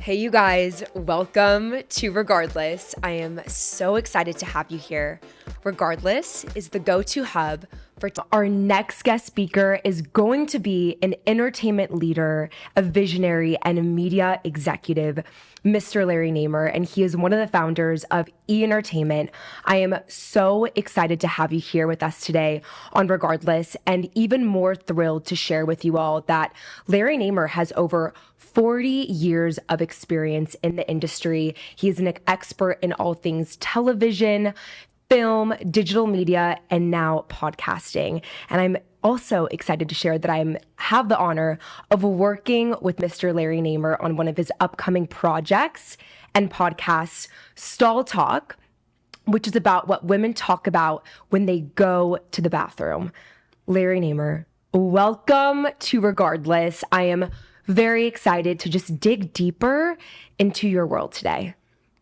Hey, you guys, welcome to Regardless. I am so excited to have you here. Regardless is the go to hub for our next guest speaker is going to be an entertainment leader, a visionary, and a media executive, Mr. Larry Namer, and he is one of the founders of E Entertainment. I am so excited to have you here with us today on Regardless, and even more thrilled to share with you all that Larry Namer has over 40 years of experience in the industry. He is an expert in all things television, film, digital media, and now podcasting. And I'm also excited to share that I have the honor of working with Mr. Larry Namer on one of his upcoming projects and podcasts, Stall Talk, which is about what women talk about when they go to the bathroom. Larry Namer, welcome to Regardless. I am very excited to just dig deeper into your world today.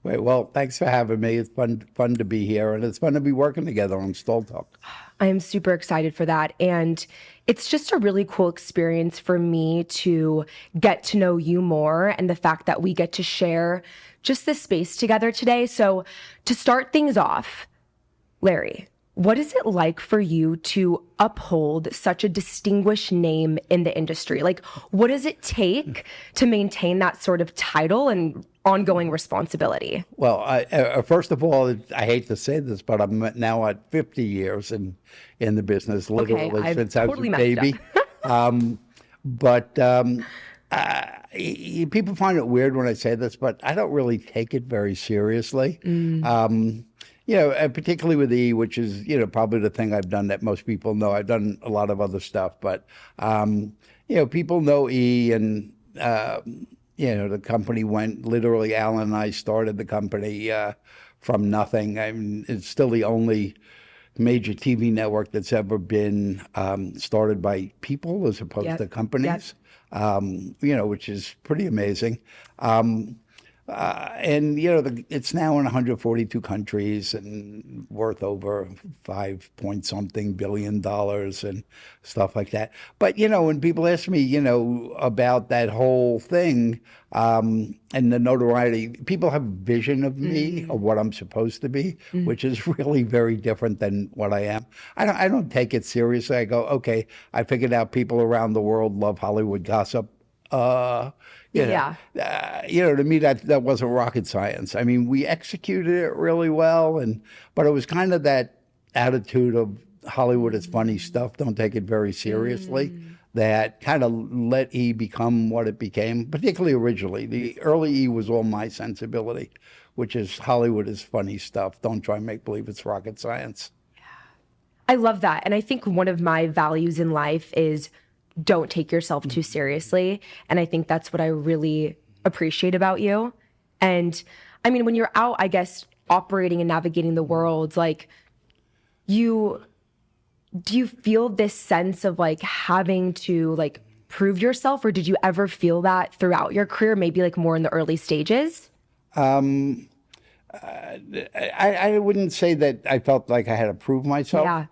Wait, well, thanks for having me. It's fun to be here, and it's fun to be working together on Stall Talk. I am super excited for that. And it's just a really cool experience for me to get to know you more and the fact that we get to share just this space together today. So to start things off, Larry, what is it like for you to uphold such a distinguished name in the industry? Like, what does it take to maintain that sort of title and ongoing responsibility? Well, first of all, I hate to say this, but I'm now at 50 years in the business, literally since I was a baby. People find it weird when I say this, but I don't really take it very seriously. Particularly with E, which is, probably the thing I've done that most people know. I've done a lot of other stuff, but, people know E and, the company went, literally, Alan and I started the company from nothing. I mean, it's still the only major TV network that's ever been started by people as opposed to companies, which is pretty amazing. It's now in 142 countries and worth over 5 point something billion and stuff like that. But, when people ask me, about that whole thing and the notoriety, people have a vision of me, of what I'm supposed to be, which is really very different than what I am. I don't take it seriously. I go, okay, I figured out people around the world love Hollywood gossip. To me, that wasn't rocket science. I mean, we executed it really well, but it was kind of that attitude of Hollywood is funny stuff, don't take it very seriously, that kind of let E become what it became, particularly originally. The early E was all my sensibility, which is Hollywood is funny stuff, don't try and make believe it's rocket science. I love that. And I think one of my values in life is don't take yourself too seriously. And I think that's what I really appreciate about you. And I mean, when you're out, I guess, operating and navigating the world, like do you feel this sense of like having to like prove yourself, or did you ever feel that throughout your career, maybe like more in the early stages? I wouldn't say that I felt like I had to prove myself.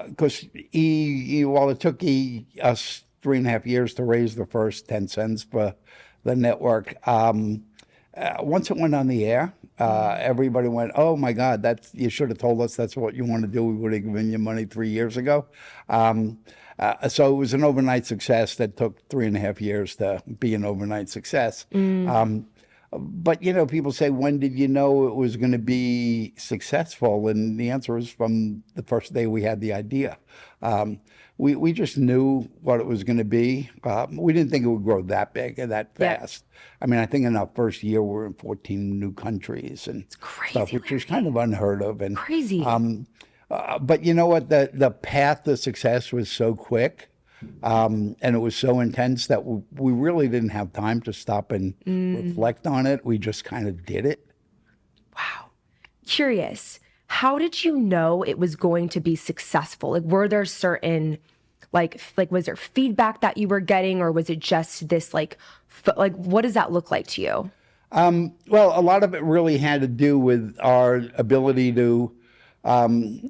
Because while it took us 3.5 years to raise the first 10 cents for the network, once it went on the air, everybody went, "Oh my God, you should have told us that's what you want to do. We would have given you money 3 years ago." So it was an overnight success that took 3.5 years to be an overnight success. But, people say, when did you know it was going to be successful? And the answer is from the first day we had the idea. We just knew what it was going to be. We didn't think it would grow that big and that fast. I mean, I think in our first year, we were in 14 new countries and stuff, which was kind of unheard of. And crazy. But you know what? The path to success was so quick. And it was so intense that we really didn't have time to stop and reflect on it. We just kind of did it. Wow. Curious, how did you know it was going to be successful? Like, were there certain, like was there feedback that you were getting, or was it just this, like what does that look like to you? Well, a lot of it really had to do with our ability to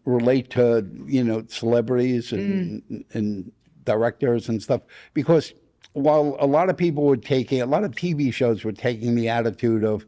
relate to, celebrities and directors and stuff, because while a lot of a lot of TV shows were taking the attitude of,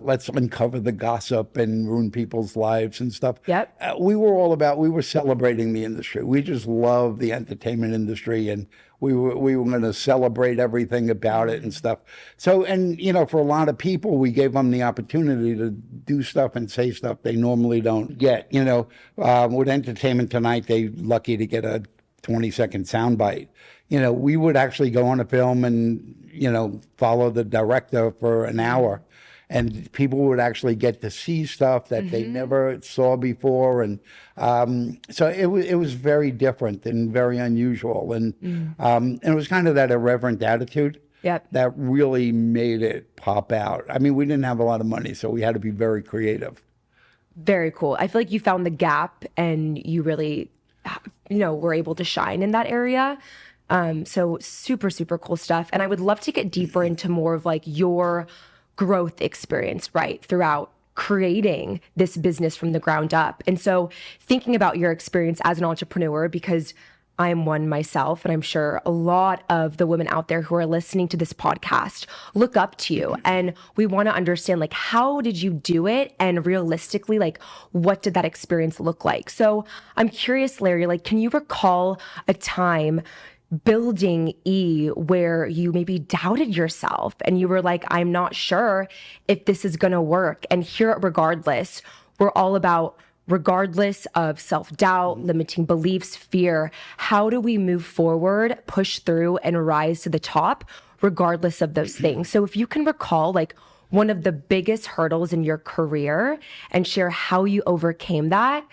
let's uncover the gossip and ruin people's lives and stuff. Yep. We were celebrating the industry. We just love the entertainment industry, and we were going to celebrate everything about it and stuff. So, and for a lot of people, we gave them the opportunity to do stuff and say stuff they normally don't get. With Entertainment Tonight, they lucky to get a 20-second soundbite. We would actually go on a film and follow the director for an hour. And people would actually get to see stuff that they never saw before, and so it was very different and very unusual, and it was kind of that irreverent attitude that really made it pop out. I mean, we didn't have a lot of money, so we had to be very creative. Very cool. I feel like you found the gap, and you really, were able to shine in that area. So super, super cool stuff. And I would love to get deeper into more of like your growth experience, right, throughout creating this business from the ground up. And so thinking about your experience as an entrepreneur, because I am one myself, and I'm sure a lot of the women out there who are listening to this podcast look up to you. And we want to understand, like, how did you do it? And realistically, like, what did that experience look like? So I'm curious, Larry, like, can you recall a time building E where you maybe doubted yourself and you were like, I'm not sure if this is going to work? And here at Regardless, we're all about, regardless of self-doubt, limiting beliefs, fear, how do we move forward, push through, and rise to the top regardless of those things? So if you can recall like one of the biggest hurdles in your career and share how you overcame that,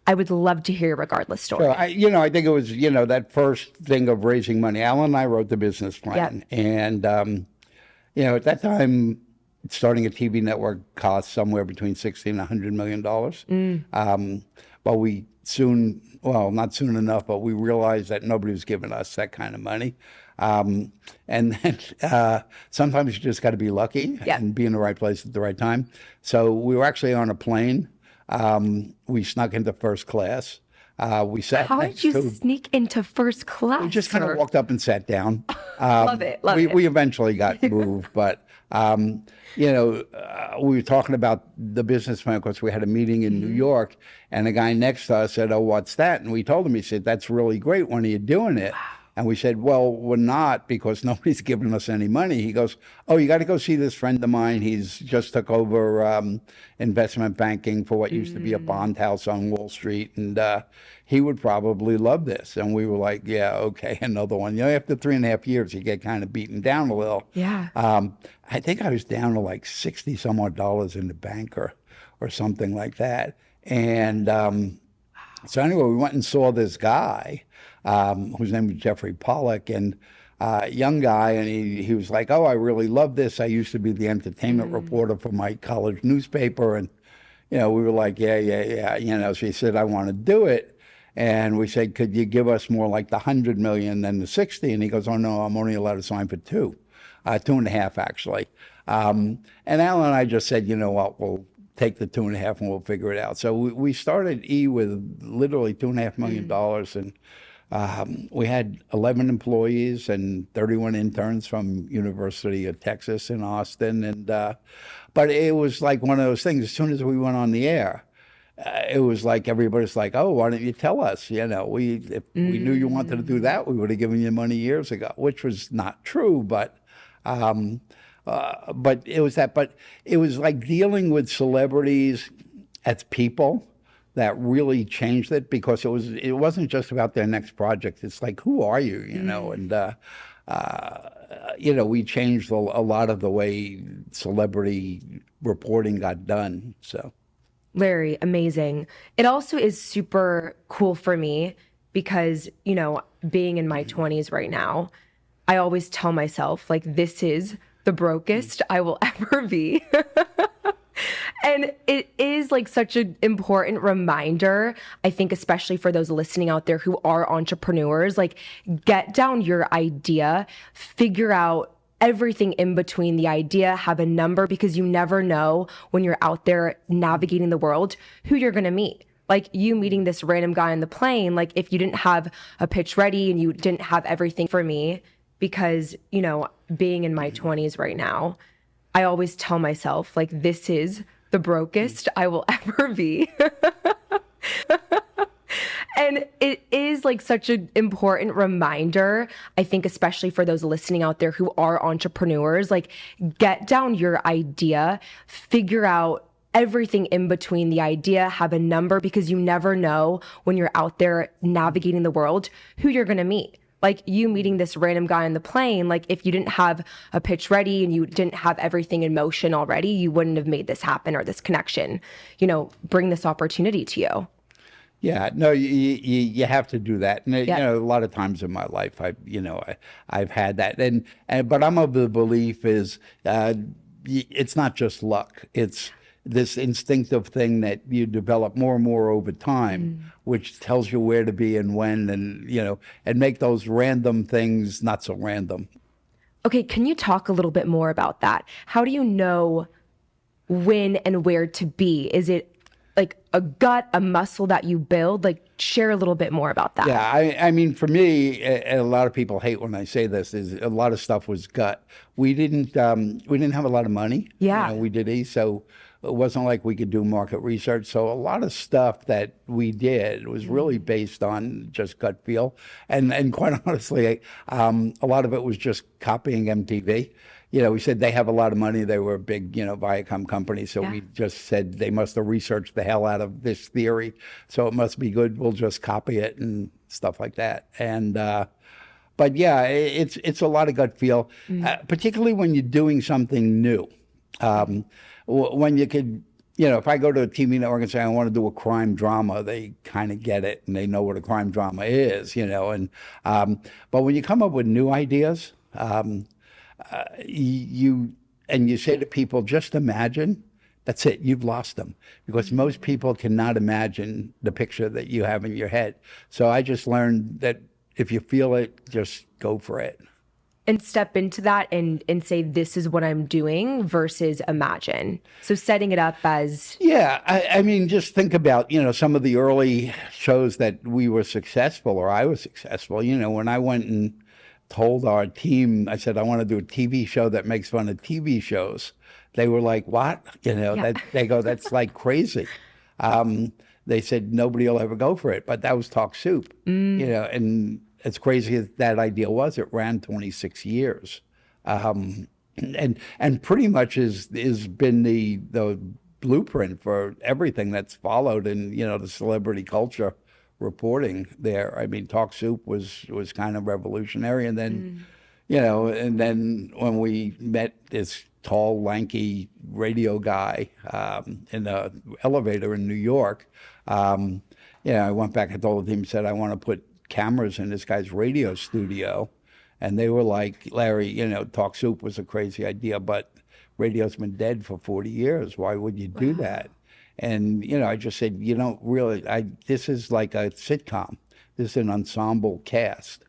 I would love to hear your Regardless story. So I think it was, that first thing of raising money. Alan and I wrote the business plan. Yep. And, at that time, starting a TV network cost somewhere between $60 and $100 million. But we not soon enough, but we realized that nobody was giving us that kind of money. And then sometimes you just got to be lucky and be in the right place at the right time. So we were actually on a plane. We snuck into first class. We sat. How did you sneak into first class? We just kind of walked up and sat down. Love it. We eventually got moved, but we were talking about the business plan because we had a meeting in New York, and the guy next to us said, "Oh, what's that?" And we told him. He said, "That's really great. When are you doing it?" And we said, well, we're not because nobody's giving us any money. He goes, oh, you got to go see this friend of mine. He's just took over investment banking for what used to be a bond house on Wall Street. And he would probably love this. And we were like, yeah, okay, another one. After 3.5 years, you get kind of beaten down a little. Yeah. I think I was down to like 60 some odd dollars in the bank or something like that. And so anyway, we went and saw this guy whose name was Jeffrey Pollack, and young guy, and he was like, oh, I really love this. I used to be the entertainment reporter for my college newspaper. And, we were like, yeah. So he said, I want to do it. And we said, could you give us more like the 100 million than the 60? And he goes, oh, no, I'm only allowed to sign for 2.5 actually. And Alan and I just said, you know what, we'll take the 2.5 and we'll figure it out. So we started E with literally $2.5 million. And we had 11 employees and 31 interns from University of Texas in Austin. And but it was like one of those things. As soon as we went on the air, it was like everybody's like, oh, why don't you tell us? If we knew you wanted to do that, we would have given you money years ago, which was not true. But it was that. But it was like dealing with celebrities as people that really changed it, because it wasn't just about their next project. It's like, who are you? And we changed a lot of the way celebrity reporting got done. So, Larry, amazing. It also is super cool for me because, being in my 20s right now, I always tell myself, like, this is the brokest I will ever be. And it is like such an important reminder, I think, especially for those listening out there who are entrepreneurs, like, get down your idea, figure out everything in between the idea, have a number, because you never know when you're out there navigating the world who you're going to meet. Like you meeting this random guy on the plane, like if you didn't have a pitch ready and you didn't have everything, for me, because, being in my 20s right now, I always tell myself, like, this is the brokest I will ever be. And it is like such an important reminder, I think, especially for those listening out there who are entrepreneurs, like, get down your idea, figure out everything in between the idea, have a number, because you never know when you're out there navigating the world who you're going to meet. Like, you meeting this random guy on the plane, like, if you didn't have a pitch ready and you didn't have everything in motion already, you wouldn't have made this happen or this connection, bring this opportunity to you. Yeah, no, you have to do that, and a lot of times in my life, I've had that, and but I'm of the belief is it's not just luck; it's this instinctive thing that you develop more and more over time, which tells you where to be and when, and and make those random things not so random. Okay, can you talk a little bit more about that? How do you know when and where to be? Is it like a gut, a muscle that you build? Like, share a little bit more about that. Yeah, I mean, for me, and a lot of people hate when I say this, is a lot of stuff was gut. We didn't have a lot of money. Yeah. We did, so it wasn't like we could do market research. So a lot of stuff that we did was really based on just gut feel, and quite honestly, a lot of it was just copying MTV. We said they have a lot of money. They were a big, Viacom company. So we just said they must have researched the hell out of this theory. So it must be good. We'll just copy it and stuff like that. And, but yeah, it's a lot of gut feel, particularly when you're doing something new. When you could, if I go to a TV network and say, I want to do a crime drama, they kind of get it and they know what a crime drama is, and, but when you come up with new ideas, you say to people, just imagine, that's it, you've lost them, because most people cannot imagine the picture that you have in your head. So I just learned that if you feel it, just go for it. And step into that and say, this is what I'm doing, versus imagine. So setting it up as... Yeah, I mean, just think about, some of the early shows that we were successful, or I was successful, when I went and told our team, I said, I want to do a TV show that makes fun of TV shows. They were like, what? They go, that's like crazy. They said, nobody will ever go for it. But that was Talk Soup, and as crazy as that idea was, it ran 26 years. And pretty much is been the blueprint for everything that's followed in, the celebrity culture reporting there. I mean, Talk Soup was kind of revolutionary. And then, and then when we met this tall, lanky radio guy in the elevator in New York, I went back and told him, said, I want to put cameras in this guy's radio studio. And they were like, Larry, Talk Soup was a crazy idea, but radio's been dead for 40 years. Why would you do that? And, I just said, this is like a sitcom. This is an ensemble cast.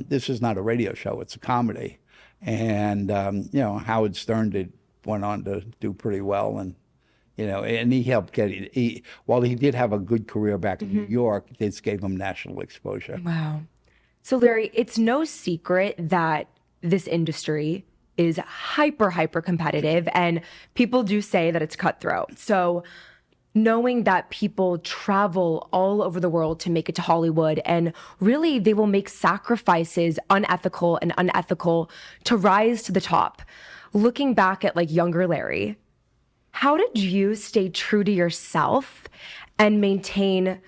This is not a radio show. It's a comedy. And, Howard Stern went on to do pretty well. And, and he helped get it. While he did have a good career back in New York, this gave him national exposure. Wow. So, Larry, it's no secret that this industry is hyper competitive, and people do say that it's cutthroat. So knowing that people travel all over the world to make it to Hollywood, and really they will make sacrifices, unethical, to rise to the top. Looking back at like younger Larry, how did you stay true to yourself and maintain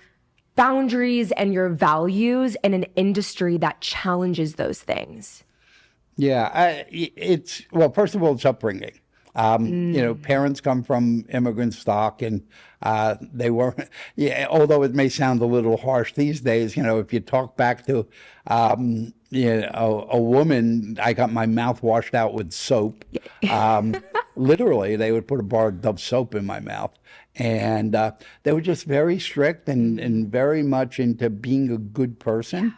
boundaries and your values in an industry that challenges those things? Yeah, well, first of all, it's upbringing. Parents come from immigrant stock, and they weren't, although it may sound a little harsh these days, if you talk back to, a woman, I got my mouth washed out with soap. Literally, they would put a bar of Dove soap in my mouth. And they were just very strict and very much into being a good person.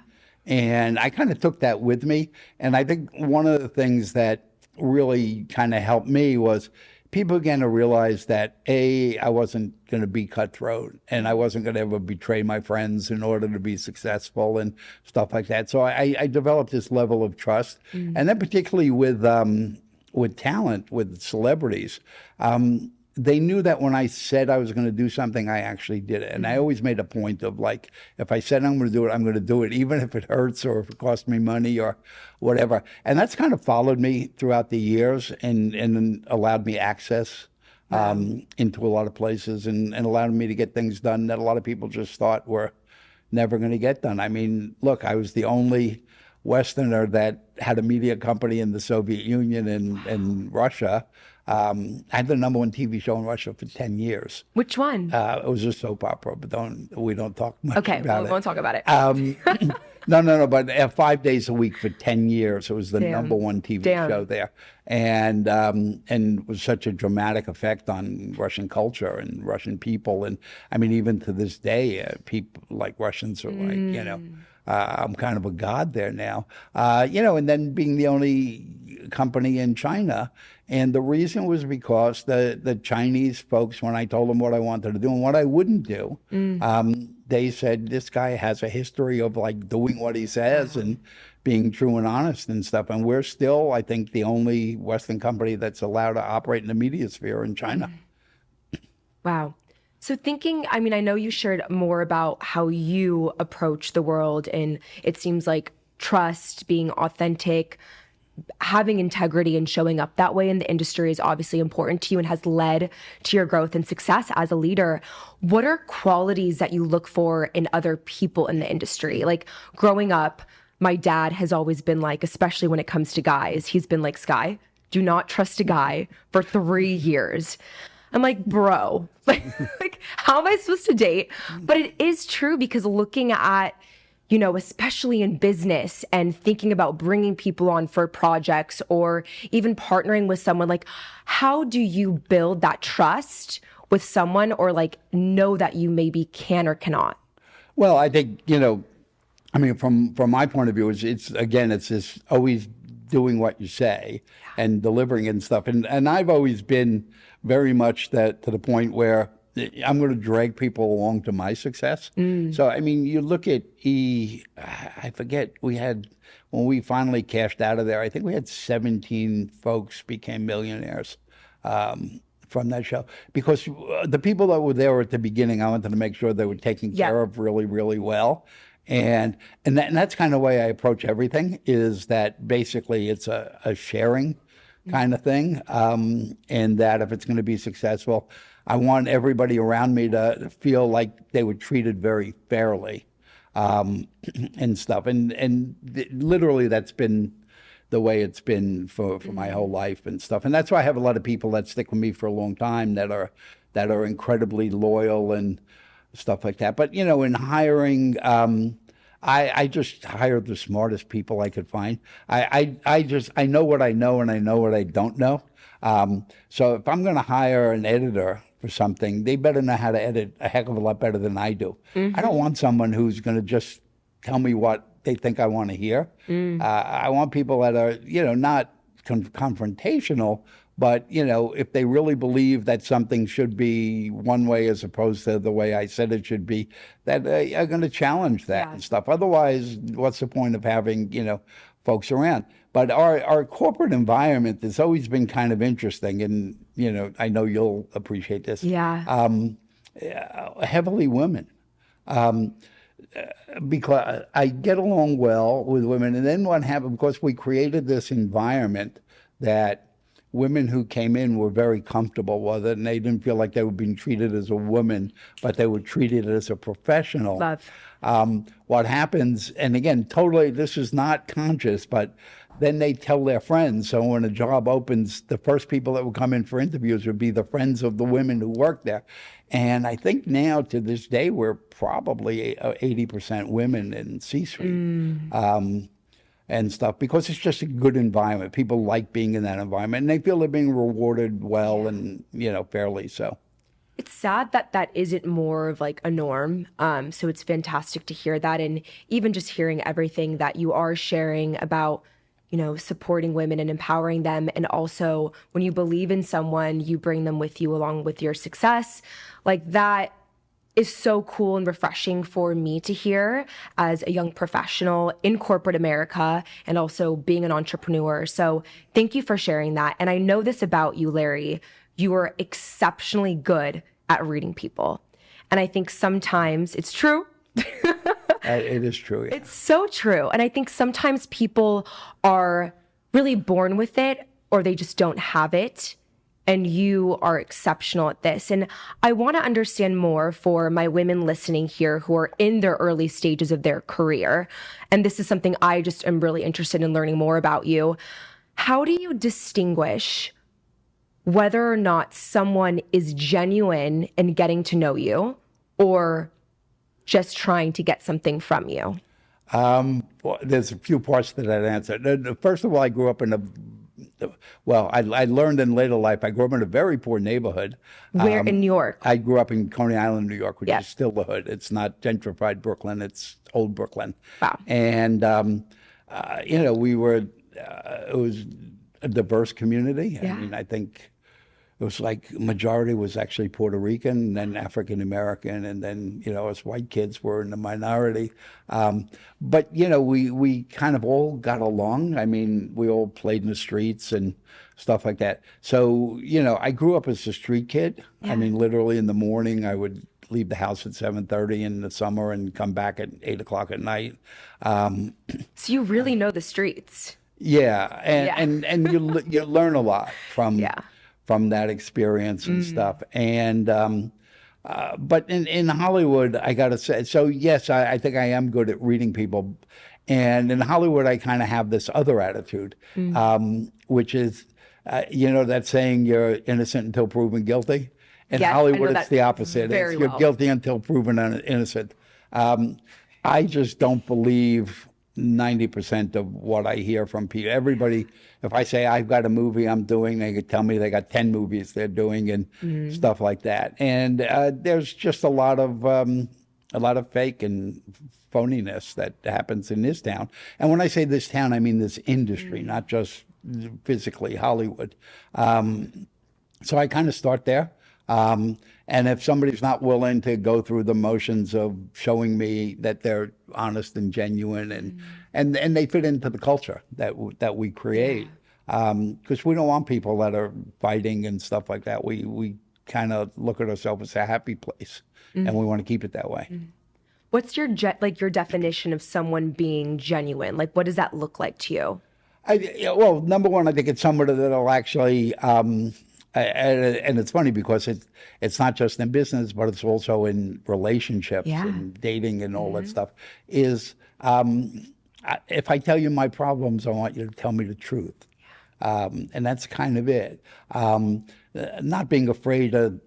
And I kind of took that with me. And I think one of the things that really kind of helped me was people began to realize that I wasn't going to be cutthroat, and I wasn't going to ever betray my friends in order to be successful and stuff like that. So I developed this level of trust, and then particularly with talent, with celebrities. They knew that when I said I was going to do something, I actually did it. And I always made a point of, like, if I said I'm going to do it, I'm going to do it, even if it hurts or if it costs me money or whatever. And that's kind of followed me throughout the years and allowed me access into a lot of places and allowed me to get things done that a lot of people just thought were never going to get done. I mean, look, I was the only Westerner that had a media company in the Soviet Union and Russia. I had the #1 TV show in Russia for 10 years. Which one? It was a soap opera, but we don't talk much Okay, about we won't talk about it. No, but 5 days a week for 10 years. It was the #1 TV show there. And it was such a dramatic effect on Russian culture and Russian people. And I mean, even to this day, people like Russians are like, I'm kind of a god there now. And then being the only company in China. And the reason was because the Chinese folks, when I told them what I wanted to do and what I wouldn't do, they said, this guy has a history of like doing what he says and being true and honest and stuff. And we're still, I think, the only Western company that's allowed to operate in the media sphere in China. Wow. So thinking, I mean, I know you shared more about how you approach the world, and it seems like trust, being authentic, having integrity and showing up that way in the industry is obviously important to you and has led to your growth and success as a leader. What are qualities that you look for in other people in the industry? Like growing up, my dad has always been like, especially when it comes to guys, he's been like, Skye, do not trust a guy for 3 years. I'm like, bro, like, how am I supposed to date? But it is true, because looking at, especially in business and thinking about bringing people on for projects or even partnering with someone, like, how do you build that trust with someone, or like know that you maybe can or cannot? Well, I think, I mean, from my point of view, it's this always doing what you say and delivering and stuff. And I've always been very much that to the point where I'm going to drag people along to my success. So, I mean, you look at I forget, when we finally cashed out of there, I think we had 17 folks became millionaires from that show. Because the people that were there at the beginning, I wanted to make sure they were taken care of really, really well. And that's kind of the way I approach everything, is that basically it's a sharing kind of thing. And that if it's going to be successful, I want everybody around me to feel like they were treated very fairly and stuff. And literally that's been the way it's been for my whole life and stuff. And that's why I have a lot of people that stick with me for a long time that are incredibly loyal and stuff like that. But, in hiring, I just hired the smartest people I could find. I know what I know and I know what I don't know. So if I'm going to hire an editor for something, they better know how to edit a heck of a lot better than I do. I don't want someone who's going to just tell me what they think I want to hear. I want people that are, not confrontational, but, if they really believe that something should be one way as opposed to the way I said it should be, that are going to challenge that and stuff. Otherwise, what's the point of having, folks around? But our corporate environment has always been kind of interesting. And, I know you'll appreciate this. Yeah. Heavily women. Because I get along well with women. And then what happened, because we created this environment that women who came in were very comfortable with it, and they didn't feel like they were being treated as a woman, but they were treated as a professional. Love. What happens, and again, totally, this is not conscious, but then they tell their friends. So when a job opens, the first people that would come in for interviews would be the friends of the women who work there. And I think now, to this day, we're probably 80% women in C-suite. And stuff, because it's just a good environment. People like being in that environment, and they feel they're being rewarded well and, fairly so. It's sad that that isn't more of like a norm. So it's fantastic to hear that. And even just hearing everything that you are sharing about, supporting women and empowering them. And also when you believe in someone, you bring them with you along with your success. Like that is so cool and refreshing for me to hear as a young professional in corporate America and also being an entrepreneur. So thank you for sharing that. And I know this about you, Larry. You are exceptionally good at reading people. And I think sometimes it's true. It is true. Yeah. It's so true. And I think sometimes people are really born with it or they just don't have it. And you are exceptional at this. And I want to understand more for my women listening here who are in their early stages of their career. And this is something I just am really interested in learning more about you. How do you distinguish whether or not someone is genuine in getting to know you or just trying to get something from you? Well, there's a few parts to that answer. First of all, I grew up in I learned in later life, I grew up in a very poor neighborhood. Where in New York? I grew up in Coney Island, New York, which Yeah. is still the hood. It's not gentrified Brooklyn, it's old Brooklyn. Wow. And, we were, it was a diverse community. Yeah. I mean, I think it was like majority was actually Puerto Rican, and then African American, and then us white kids were in the minority. But we kind of all got along. I mean, we all played in the streets and stuff like that. So I grew up as a street kid. Yeah. I mean, literally in the morning, I would leave the house at 7:30 in the summer and come back at 8 o'clock at night. So you really know the streets. Yeah, Yeah. and you learn a lot from Yeah. from that experience and stuff. And but in Hollywood, I gotta say, so yes, I think I am good at reading people. And in Hollywood, I kind of have this other attitude, which is, that saying, you're innocent until proven guilty. In Yes, I know Hollywood, it's that the opposite. very You're well. guilty until proven innocent. I just don't believe 90% of what I hear from people. Everybody, if I say I've got a movie I'm doing, they could tell me they got 10 movies they're doing and stuff like that. And there's just a lot of fake and phoniness that happens in this town. And when I say this town, I mean this industry, not just physically Hollywood. So I kind of start there. And if somebody's not willing to go through the motions of showing me that they're honest and genuine and they fit into the culture that we create, because we don't want people that are fighting and stuff like that. We kind of look at ourselves as a happy place, and we want to keep it that way. What's your your definition of someone being genuine? Like, what does that look like to you? Well, number one, I think it's somebody that'll actually. And it's funny because it's not just in business, but it's also in relationships Yeah. and dating and all that stuff. Is if I tell you my problems, I want you to tell me the truth, and that's kind of it. Not being afraid of,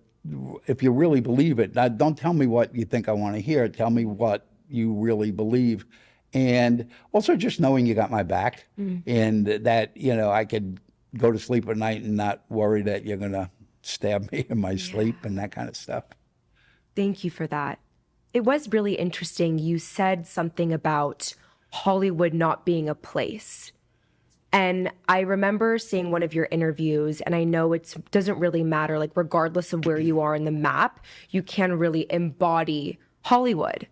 if you really believe it. Don't tell me what you think I want to hear. Tell me what you really believe, and also just knowing you got my back, and that I could go to sleep at night and not worry that you're going to stab me in my sleep and that kind of stuff. Thank you for that. It was really interesting. You said something about Hollywood not being a place. And I remember seeing one of your interviews, and I know it doesn't really matter, like regardless of where you are in the map, you can really embody Hollywood.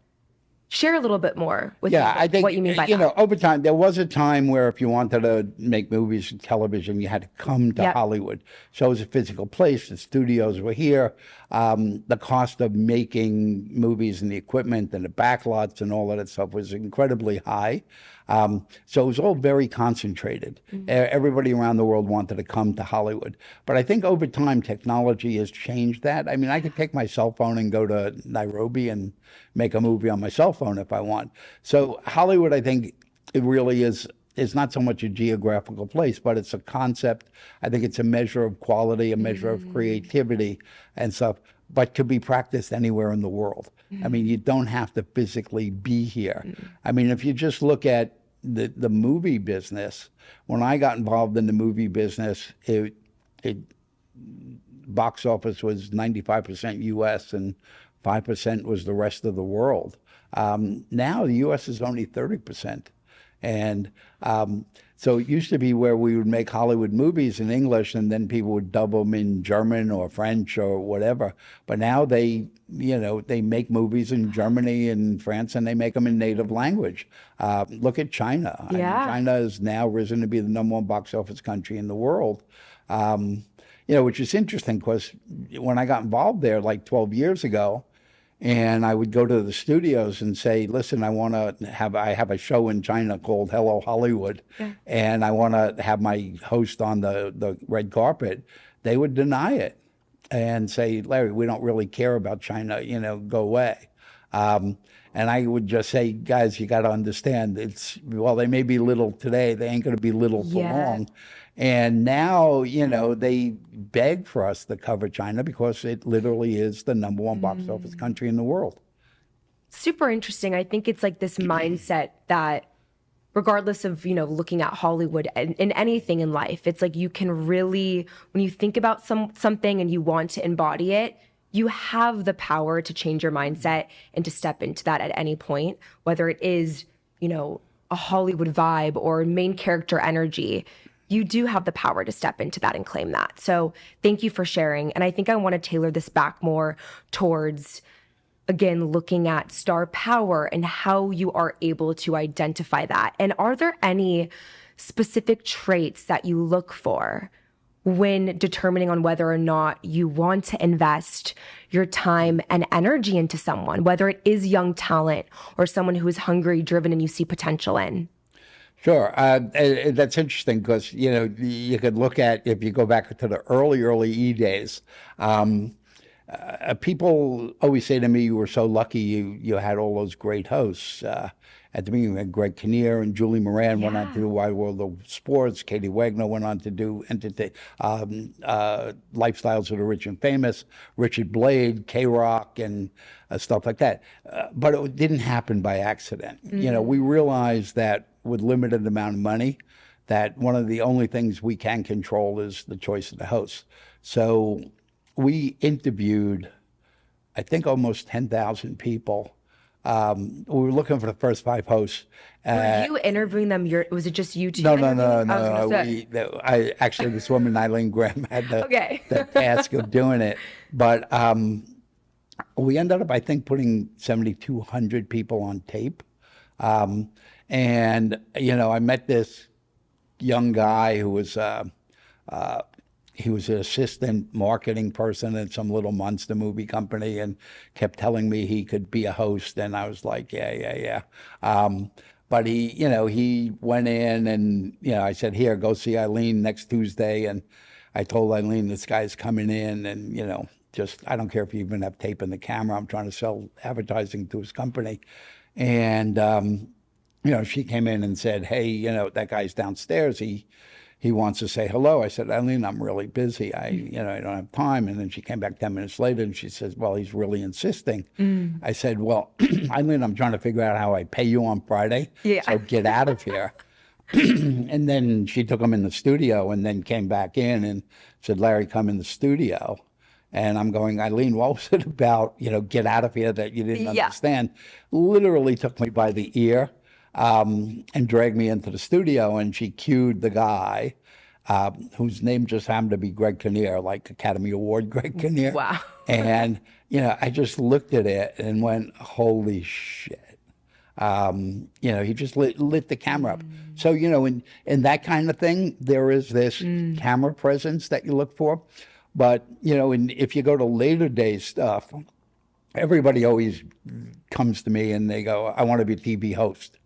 Share a little bit more with I think, what you mean by that. over time, there was a time where if you wanted to make movies and television, you had to come to Yep. Hollywood. So it was a physical place. The studios were here. The cost of making movies and the equipment and the backlots and all of that stuff was incredibly high. So it was all very concentrated. Everybody around the world wanted to come to Hollywood. But I think over time, technology has changed that. I mean, I could take my cell phone and go to Nairobi and make a movie on my cell phone if I want. So Hollywood, I think it really is not so much a geographical place, but it's a concept. I think it's a measure of quality, a measure of creativity and stuff, but could be practiced anywhere in the world. I mean, you don't have to physically be here. I mean, if you just look at the movie business, when I got involved in the movie business, it box office was 95% U.S. and 5% was the rest of the world. Now the U.S. is only 30%. And So it used to be where we would make Hollywood movies in English and then people would dub them in German or French or whatever. But now they make movies in Germany and France and they make them in native language. Look at China. I mean, Yeah. China has now risen to be the #1 box office country in the world. Um, which is interesting because when I got involved there like 12 years ago, and I would go to the studios and say, "Listen, I have a show in China called Hello Hollywood, and I want to have my host on the red carpet." They would deny it and say, "Larry, we don't really care about China. Go away." And I would just say, "Guys, you got to understand. While they may be little today, they ain't going to be little for Yeah. long." And now, they beg for us to cover China because it literally is the #1 box office country in the world. Super interesting. I think it's like this mindset that regardless of, looking at Hollywood and in anything in life, it's like you can really, when you think about something and you want to embody it, you have the power to change your mindset and to step into that at any point, whether it is, a Hollywood vibe or main character energy. You do have the power to step into that and claim that. So thank you for sharing. And I think I want to tailor this back more towards, again, looking at star power and how you are able to identify that. And are there any specific traits that you look for when determining on whether or not you want to invest your time and energy into someone, whether it is young talent or someone who is hungry, driven, and you see potential in? Sure. That's interesting because, you could look at, if you go back to the early E days, people always say to me, "You were so lucky you had all those great hosts." At the beginning, we had Greg Kinnear and Julie Moran went on to do Wide World of Sports. Katie Wagner went on to do Lifestyles of the Rich and Famous, Richard Blade, K-Rock, and stuff like that. But it didn't happen by accident. We realized that with limited amount of money, that one of the only things we can control is the choice of the host. So we interviewed, I think, almost 10,000 people. We were looking for the first 5 hosts. Were you interviewing them? Was it just you two? No. I was gonna say. I actually, this woman, Eileen Graham, had Okay. the task of doing it. But we ended up, I think, putting 7,200 people on tape. And, I met this young guy who was, he was an assistant marketing person at some little monster movie company and kept telling me he could be a host. And I was like, yeah. But he went in and, I said, "Here, go see Eileen next Tuesday." And I told Eileen, "This guy's coming in and, I don't care if you even have tape in the camera. I'm trying to sell advertising to his company." And, she came in and said, "Hey, that guy's downstairs. He wants to say hello." I said, "Eileen, I'm really busy. I don't have time." And then she came back 10 minutes later and she says, "Well, he's really insisting." I said, "Well, Eileen, I'm trying to figure out how I pay you on Friday. Yeah. So get out of here." And then she took him in the studio and then came back in and said, "Larry, come in the studio." And I'm going, "Eileen, what was it about, get out of here that you didn't understand?" Literally took me by the ear and dragged me into the studio. And she cued the guy whose name just happened to be Greg Kinnear, like Academy Award Greg Kinnear. Wow. And, I just looked at it and went, "Holy shit." He just lit the camera up. So, in that kind of thing, there is this camera presence that you look for. But, if you go to later day stuff, everybody always comes to me and they go, "I want to be a TV host."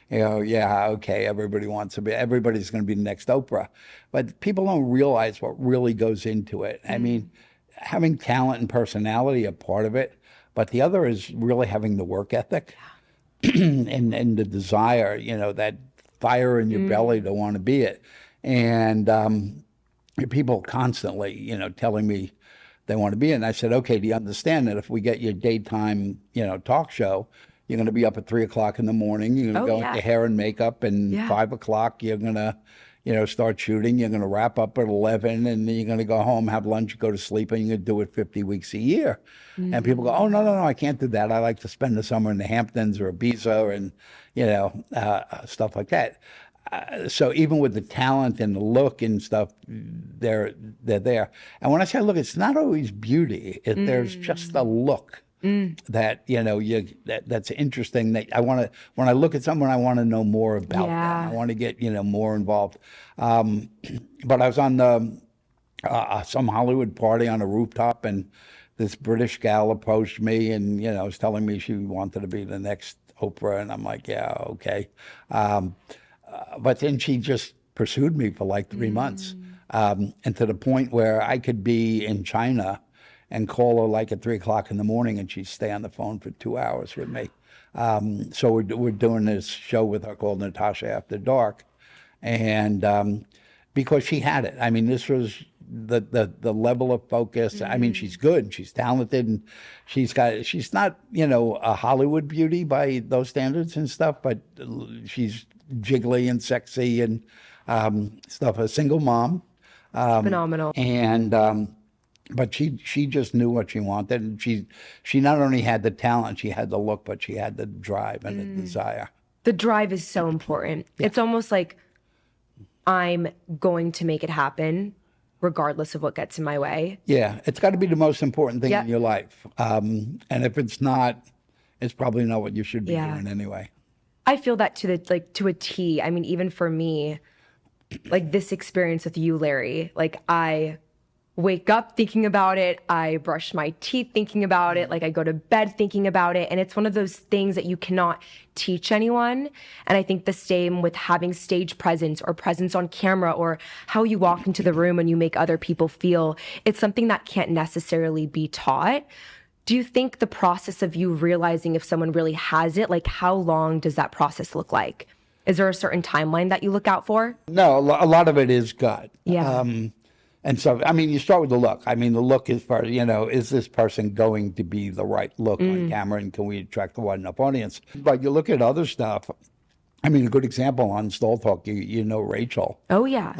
Yeah, okay, everybody's going to be the next Oprah. But people don't realize what really goes into it. I mean, having talent and personality are part of it, but the other is really having the work ethic and the desire, that fire in your belly to want to be it. And people constantly, telling me they want to be it. And I said, "Okay, do you understand that if we get your daytime, talk show, you're going to be up at 3 o'clock in the morning. You're going to go into hair and makeup, and 5 o'clock you're going to, start shooting. You're going to wrap up at 11, and then you're going to go home, have lunch, go to sleep, and you're going to do it 50 weeks a year." And people go, "Oh, no, I can't do that. I like to spend the summer in the Hamptons or Ibiza and, stuff like that." So even with the talent and the look and stuff, they're there. And when I say look, it's not always beauty. There's just a look that that's interesting. That when I look at someone, I want to know more about them. I want to get more involved. But I was on some Hollywood party on a rooftop, and this British gal approached me and was telling me she wanted to be the next Oprah, and I'm like, yeah, okay. But then she just pursued me for like 3 months, and to the point where I could be in China and call her like at 3 o'clock in the morning, and she'd stay on the phone for 2 hours with me. So we're doing this show with her called Natasha After Dark, and because she had it. I mean, this was the level of focus. I mean, she's good, she's talented, and she's not a Hollywood beauty by those standards and stuff, but she's jiggly and sexy and stuff. A single mom, phenomenal, and but she just knew what she wanted, and she not only had the talent, she had the look, but she had the drive and the desire. The drive is so important. It's almost like I'm going to make it happen regardless of what gets in my way. Yeah, it's got to be the most important thing in your life. And if it's not, it's probably not what you should be doing anyway. I feel that to a T. I mean, even for me, like this experience with you, Larry, like I wake up thinking about it. I brush my teeth thinking about it. Like I go to bed thinking about it. And it's one of those things that you cannot teach anyone. And I think the same with having stage presence or presence on camera or how you walk into the room and you make other people feel. It's something that can't necessarily be taught. Do you think the process of you realizing if someone really has it, like how long does that process look like? Is there a certain timeline that you look out for? No, a lot of it is gut. Yeah. And so, I mean, you start with the look. I mean, the look is for, is this person going to be the right look on camera, and can we attract a wide enough audience? But you look at other stuff. I mean, a good example on Stall Talk, you know Rachel. Oh, yeah.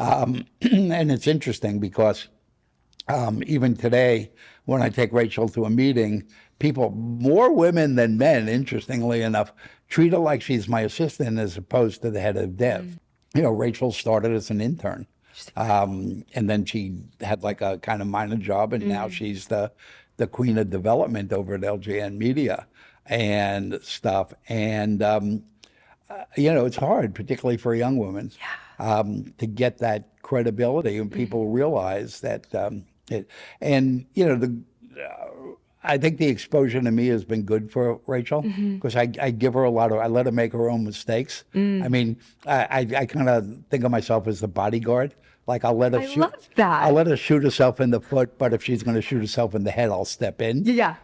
And it's interesting because even today, when I take Rachel to a meeting, people, more women than men, interestingly enough, treat her like she's my assistant as opposed to the head of dev. Rachel started as an intern. And then she had like a kind of minor job, and now she's the queen of development over at LJN Media and stuff. And, it's hard, particularly for a young woman, to get that credibility, and people realize that I think the exposure to me has been good for Rachel, because I give her I let her make her own mistakes. I mean, I kind of think of myself as the bodyguard. Like I'll let her love that. I'll let her shoot herself in the foot, but if she's going to shoot herself in the head, I'll step in. Yeah.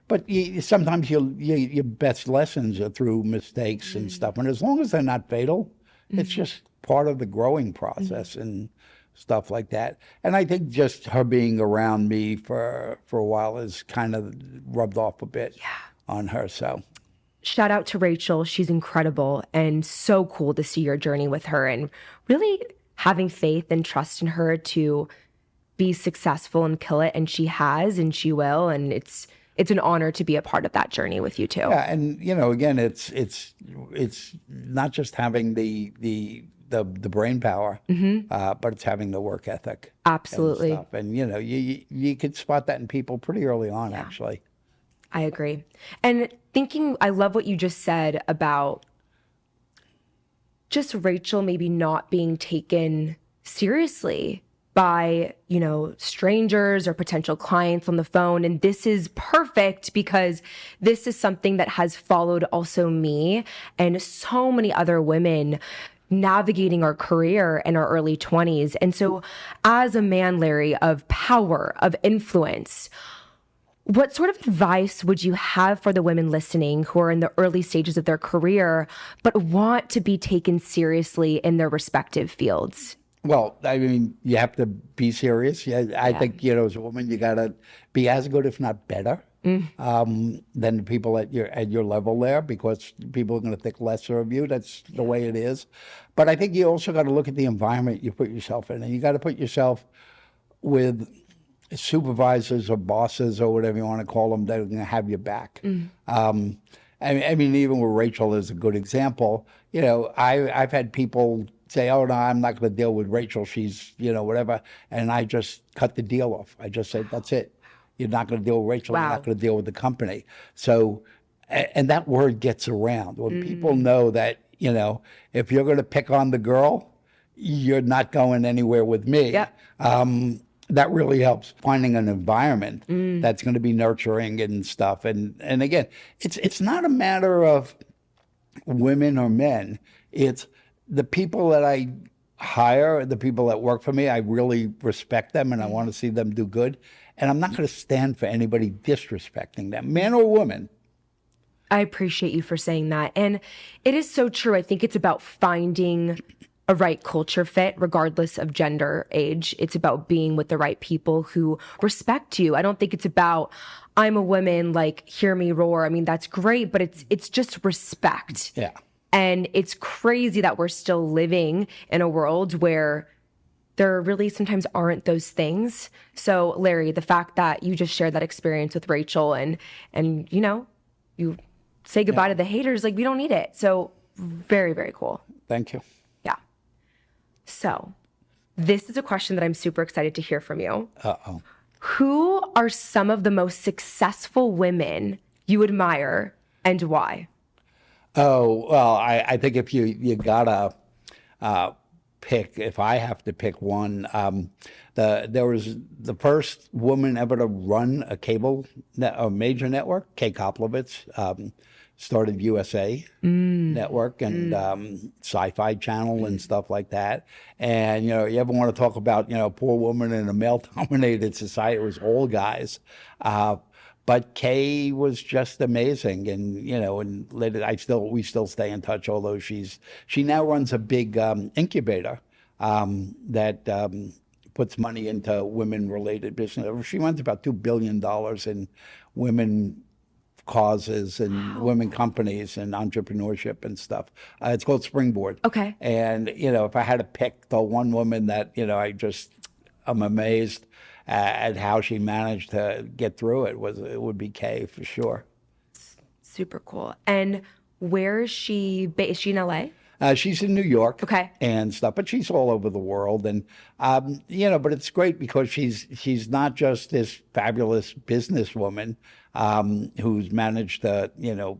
But sometimes your best lessons are through mistakes and stuff. And as long as they're not fatal, it's just part of the growing process and stuff like that. And I think just her being around me for a while has kind of rubbed off a bit on her. So shout out to Rachel. She's incredible and so cool to see your journey with her and really having faith and trust in her to be successful and kill it. And she has, and she will. And it's an honor to be a part of that journey with you too. Yeah. And, again, it's not just having the brain power, but it's having the work ethic. Absolutely. And you could spot that in people pretty early on, actually. I agree. And I love what you just said about just Rachel maybe not being taken seriously by, strangers or potential clients on the phone. And this is perfect because this is something that has followed also me and so many other women navigating our career in our early 20s. And so as a man, Larry, of power, of influence, what sort of advice would you have for the women listening who are in the early stages of their career, but want to be taken seriously in their respective fields? Well, I mean, you have to be serious. I think, as a woman, you got to be as good, if not better, than the people at your level there, because people are going to think lesser of you. That's the way it is. But I think you also got to look at the environment you put yourself in, and you got to put yourself with supervisors or bosses or whatever you want to call them that are going to have your back. I mean, even with Rachel is a good example. you know, I've had people say, "Oh no, I'm not going to deal with Rachel. She's, you know, whatever," and I just cut the deal off. I just said, "That's it. You're not going to deal with Rachel. You're not Wow. going to deal with the company." So, and that word gets around when people know that, you know, if you're going to pick on the girl, you're not going anywhere with me. Yeah. That really helps finding an environment that's going to be nurturing and stuff. And again, it's not a matter of women or men. It's the people that I hire, the people that work for me, I really respect them and I want to see them do good. And I'm not going to stand for anybody disrespecting them, man or woman. I appreciate you for saying that. And it is so true. I think it's about finding a right culture fit, regardless of gender, age. It's about being with the right people who respect you. I don't think it's about, I'm a woman, like, hear me roar. I mean, that's great, but it's just respect. Yeah. And it's crazy that we're still living in a world where there really sometimes aren't those things. So, Larry, the fact that you just shared that experience with Rachel and you know, you say goodbye to the haters, like, we don't need it. So, very, very cool. Thank you. Yeah. So, this is a question that I'm super excited to hear from you. Uh-oh. Who are some of the most successful women you admire and why? Oh, well, I think if you gotta pick, if I have to pick one, there was the first woman ever to run a major network, Kay Koplovitz, started USA Network and Sci-Fi Channel and stuff like that. And, you know, you ever want to talk about, you know, poor woman in a male-dominated society, it was all guys. But Kay was just amazing, and you know, and later we still stay in touch. Although she now runs a big incubator that puts money into women-related business. She runs about $2 billion in women causes and women companies and entrepreneurship and stuff. It's called Springboard. Okay. And you know, if I had to pick the one woman that you know, I'm amazed at how she managed to get through it would be Kay for sure. Super cool. And where is she based? Is she in LA? She's in New York, Okay. and stuff, but she's all over the world, and you know, but it's great because she's not just this fabulous businesswoman who's managed to you know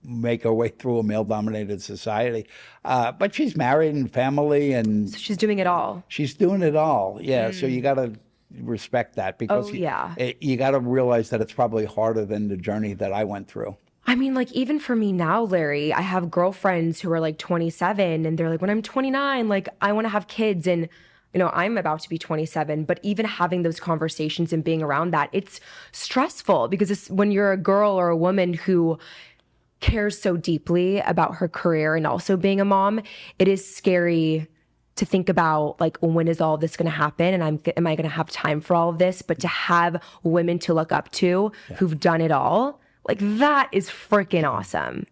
make her way through a male-dominated society, but she's married and family, and So she's doing it all. she's doing it all. Yeah, so you got to respect that because Oh, yeah. you got to realize that it's probably harder than the journey that I went through. I mean, like, even for me now, Larry, I have girlfriends who are like 27 and they're like, when I'm 29, like, I want to have kids. And, you know, I'm about to be 27, but even having those conversations and being around that, it's stressful because when you're a girl or a woman who cares so deeply about her career and also being a mom, it is scary to think about, like, when is all this going to happen, and am I going to have time for all of this? But to have women to look up to who've done it all, like, that is freaking awesome.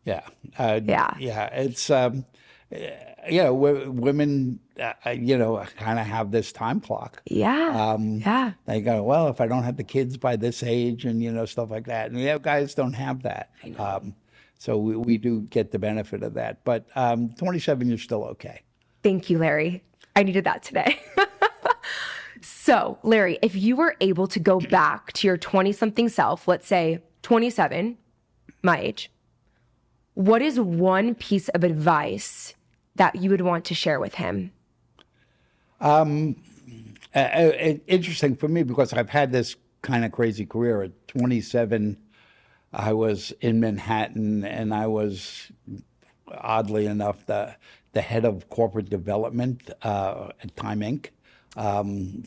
Yeah. Yeah. Yeah. It's, you know, women, you know, kind of have this time clock. Yeah. Yeah. They go, well, if I don't have the kids by this age and, you know, stuff like that. And yeah, guys don't have that. So we do get the benefit of that. But 27, you're still okay. Thank you, Larry. I needed that today. So, Larry, if you were able to go back to your 20-something self, let's say 27, my age, what is one piece of advice that you would want to share with him? Interesting for me because I've had this kind of crazy career. At 27, I was in Manhattan, and I was, oddly enough, the head of corporate development at Time Inc.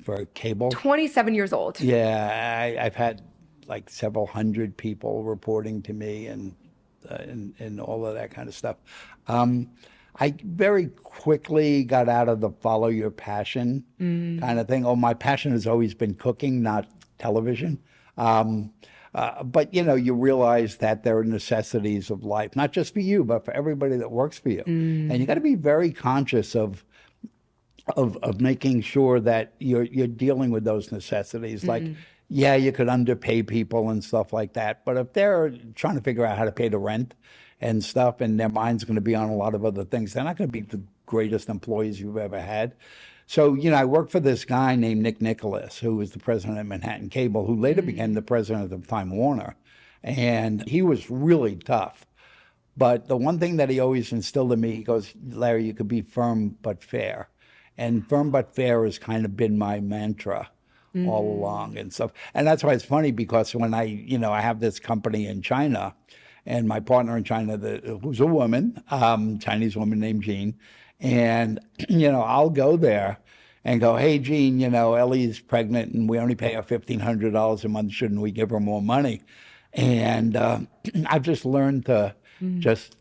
For cable. 27 years old. Yeah, I've had like several hundred people reporting to me and all of that kind of stuff. I very quickly got out of the follow your passion kind of thing. Oh, my passion has always been cooking, not television. But, you know, you realize that there are necessities of life, not just for you, but for everybody that works for you. And you got to be very conscious of making sure that you're dealing with those necessities. Like, yeah, you could underpay people and stuff like that. But if they're trying to figure out how to pay the rent and stuff, and their mind's going to be on a lot of other things. They're not going to be the greatest employees you've ever had. So, I worked for this guy named Nick Nicholas, who was the president of Manhattan Cable, who later became the president of Time Warner. And he was really tough. But the one thing that he always instilled in me, he goes, Larry, you could be firm but fair. And firm but fair has kind of been my mantra all along and stuff. And that's why it's funny, because when I have this company in China, and my partner in China, who's a woman, Chinese woman named Jean, and, I'll go there and go, hey, Jean, Ellie's pregnant and we only pay her $1,500 a month. Shouldn't we give her more money? And I've just learned to just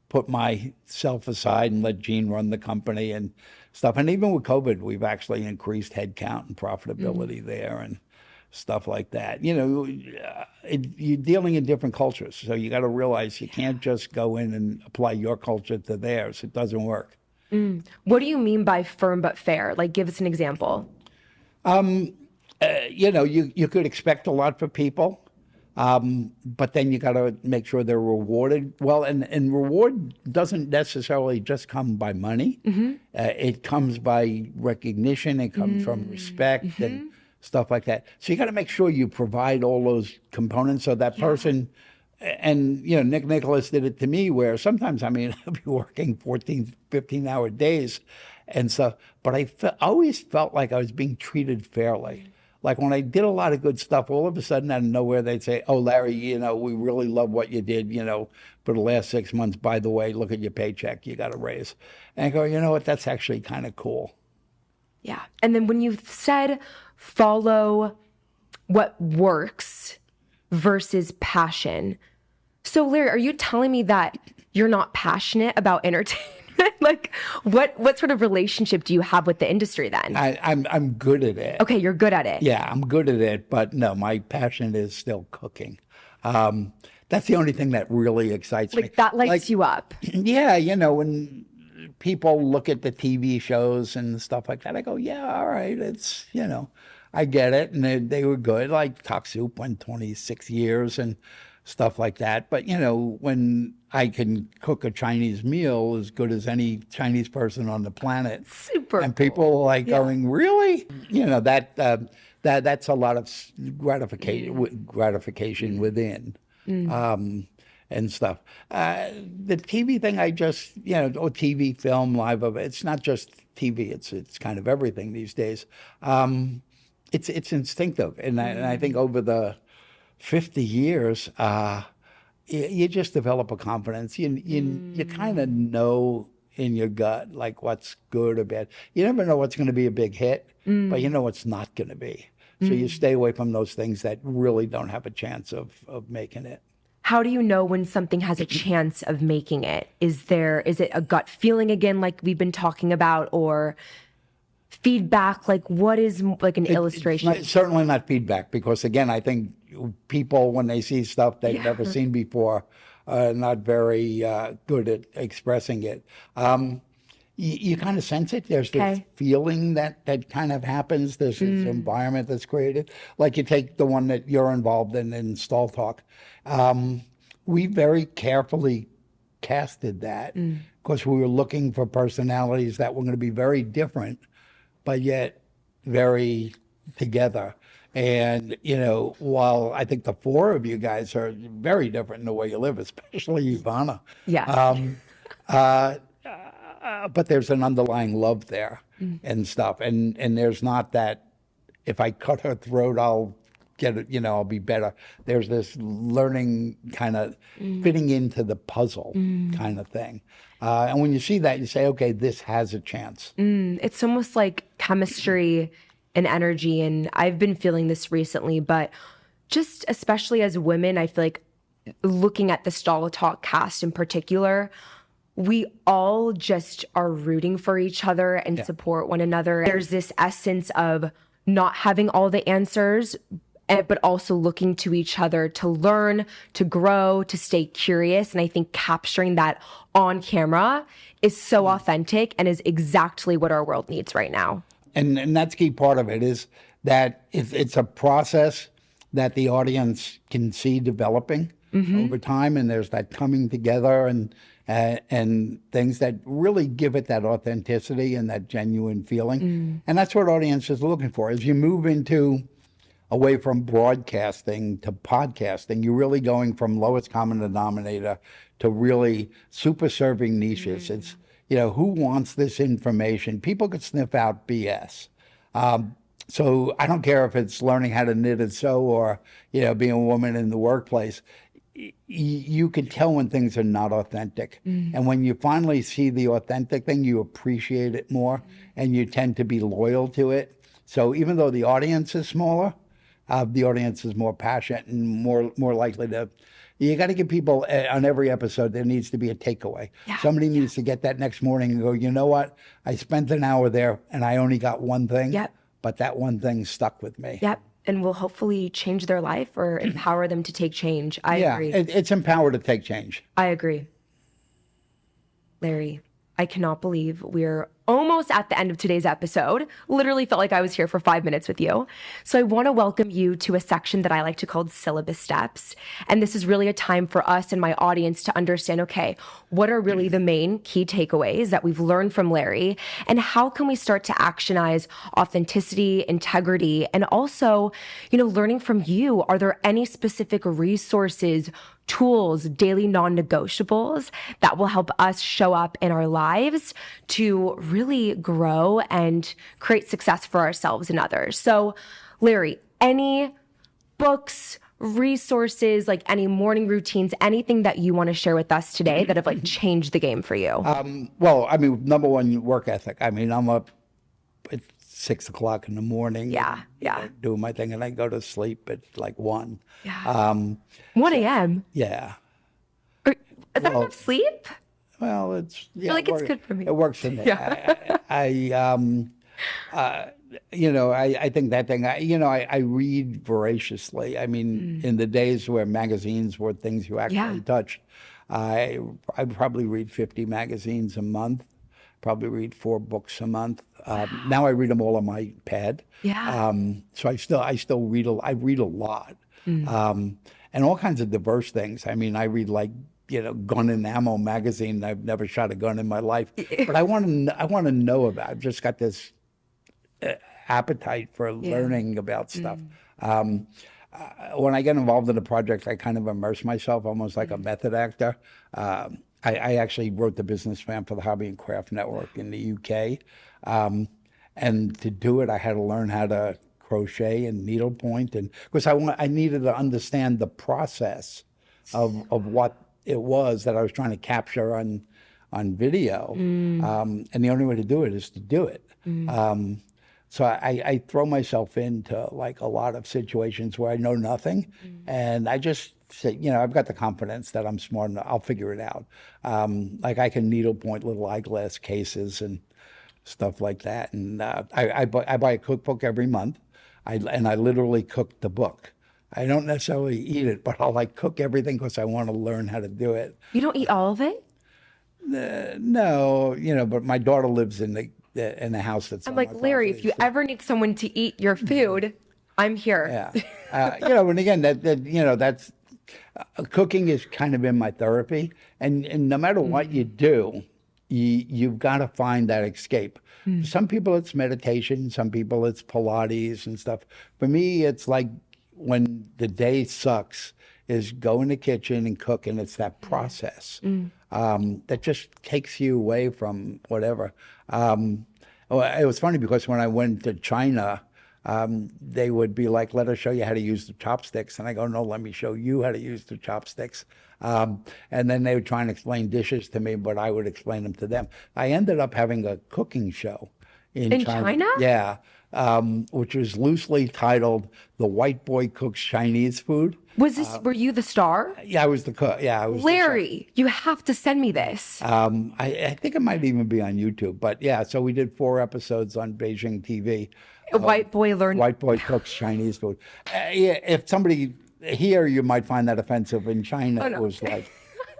put myself aside and let Jean run the company and stuff. And even with COVID, we've actually increased headcount and profitability there and stuff like that. You're dealing in different cultures. So you got to realize you can't just go in and apply your culture to theirs. It doesn't work. What do you mean by firm but fair? Like, give us an example. You could expect a lot for people. But then you got to make sure they're rewarded well, and reward doesn't necessarily just come by money. It comes by recognition. It comes from respect and stuff like that. So you got to make sure you provide all those components so that person. And Nick Nicholas did it to me, where sometimes I'll be working 14, 15-hour days, and so. But I always felt like I was being treated fairly. Like when I did a lot of good stuff, all of a sudden out of nowhere, they'd say, oh, Larry, we really love what you did, for the last 6 months. By the way, look at your paycheck. You got a raise. And I go, you know what? That's actually kind of cool. Yeah. And then when you said follow what works versus passion. So Larry, are you telling me that you're not passionate about entertainment? Like, what sort of relationship do you have with the industry then? I'm good at it. Okay, you're good at it. Yeah, I'm good at it, but no, my passion is still cooking. That's the only thing that really excites me. Like, that lights you up. Yeah, when people look at the TV shows and stuff like that, I go, yeah, all right, it's, I get it. And they were good. Like Cock Soup went 26 years and stuff like that. But, when I can cook a Chinese meal as good as any Chinese person on the planet. Super and people are like going, really? That's a lot of gratification within. And stuff. The TV thing, I just, TV, film, live, it's not just TV. It's kind of everything these days. It's instinctive. And I think over the 50 years, you just develop a confidence. You kind of know in your gut, like what's good or bad. You never know what's going to be a big hit, but you know what's not going to be. So you stay away from those things that really don't have a chance of making it. How do you know when something has a chance of making it? Is it a gut feeling again, like we've been talking about, or feedback? Like, what is like an illustration? It's certainly not feedback, because again, I think people, when they see stuff they've never seen before, are not very good at expressing it. You kind of sense it. There's this feeling that kind of happens. There's this environment that's created. Like you take the one that you're involved in Stall Talk. We very carefully casted that because we were looking for personalities that were going to be very different, but yet very together. And, while I think the four of you guys are very different in the way you live, especially Ivana. Yeah. But there's an underlying love there and stuff. And there's not that if I cut her throat, I'll get it, I'll be better. There's this learning kind of fitting into the puzzle kind of thing. And when you see that, you say, okay, this has a chance. It's almost like chemistry and energy. And I've been feeling this recently, but just especially as women, I feel like looking at the Stall Talk cast in particular, we all just are rooting for each other and support one another. There's this essence of not having all the answers, but also looking to each other to learn, to grow, to stay curious. And I think capturing that on camera is so authentic and is exactly what our world needs right now. And that's key part of it, is that it's a process that the audience can see developing. over time, and there's that coming together and things that really give it that authenticity and that genuine feeling. And that's what audiences are looking for. As you move into away from broadcasting to podcasting, you're really going from lowest common denominator to really super serving niches. It's, who wants this information? People could sniff out BS. So I don't care if it's learning how to knit and sew or, being a woman in the workplace. You can tell when things are not authentic. And when you finally see the authentic thing, you appreciate it more and you tend to be loyal to it. So even though the audience is smaller, the audience is more passionate and more likely to. You got to give people on every episode, there needs to be a takeaway. Somebody needs to get that next morning and go, you know what? I spent an hour there and I only got one thing, but that one thing stuck with me. And will hopefully change their life or empower them to take change. I agree. It's empowered to take change. I agree. Larry, I cannot believe we're almost at the end of today's episode. Literally felt like I was here for 5 minutes with you. So I want to welcome you to a section that I like to call syllabus steps. And this is really a time for us and my audience to understand, okay, what are really the main key takeaways that we've learned from Larry? And how can we start to actionize authenticity, integrity, and also, learning from you, are there any specific resources, tools, daily non-negotiables that will help us show up in our lives to really grow and create success for ourselves and others? So, Larry, any books, resources, like any morning routines, anything that you want to share with us today that have changed the game for you? Well, number one, work ethic. I'm up at 6 o'clock in the morning. Doing my thing, and I go to sleep at 1. 1 a.m. Yeah. Is that enough sleep? Well, it's it's good for me. It works for me. I think that thing. I read voraciously. In the days where magazines were things you actually touched, I probably read 50 magazines a month. Probably read 4 books a month. Now I read them all on my pad. So I still read. I read a lot, and all kinds of diverse things. I read Gun and Ammo magazine. I've never shot a gun in my life, but I want to know about. I've just got this appetite for learning about stuff. When I get involved in a project, I kind of immerse myself, almost like a method actor. I actually wrote the business plan for the Hobby and Craft Network in the UK. And to do it, I had to learn how to crochet and needlepoint, and because I needed to understand the process of what it was that I was trying to capture on video. And the only way to do it is to do it. So I throw myself into a lot of situations where I know nothing, and I just say, I've got the confidence that I'm smart enough. I'll figure it out. I can needlepoint little eyeglass cases and stuff like that. And I buy a cookbook every month, and I literally cook the book. I don't necessarily eat it, but I'll cook everything because I want to learn how to do it. You don't eat all of it? No, but my daughter lives in the house that's. I'm Larry, if you ever need someone to eat your food, I'm here. And again, that's cooking is kind of in my therapy, and no matter what you do, you've got to find that escape. For some people it's meditation, some people it's Pilates and stuff. For me, it's when the day sucks, is go in the kitchen and cook, and it's that process that just takes you away from whatever. It was funny because when I went to China, they would be like, let us show you how to use the chopsticks. And I go, no, let me show you how to use the chopsticks. And then they would try and explain dishes to me, but I would explain them to them. I ended up having a cooking show in China? Yeah, which was loosely titled The White Boy Cooks Chinese Food. Were you the star? Yeah, I was the cook. Yeah, I was. Larry, you have to send me this. I think it might even be on YouTube. But yeah, so we did 4 episodes on Beijing TV. White Boy Cooks Chinese Food. If somebody here, you might find that offensive. In China, It was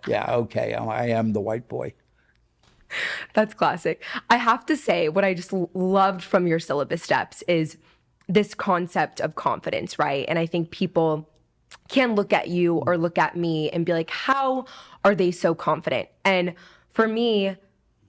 yeah, okay, I am the white boy. That's classic. I have to say, what I just loved from your syllabus steps is this concept of confidence, right? And I think people can look at you or look at me and be like, how are they so confident? And for me,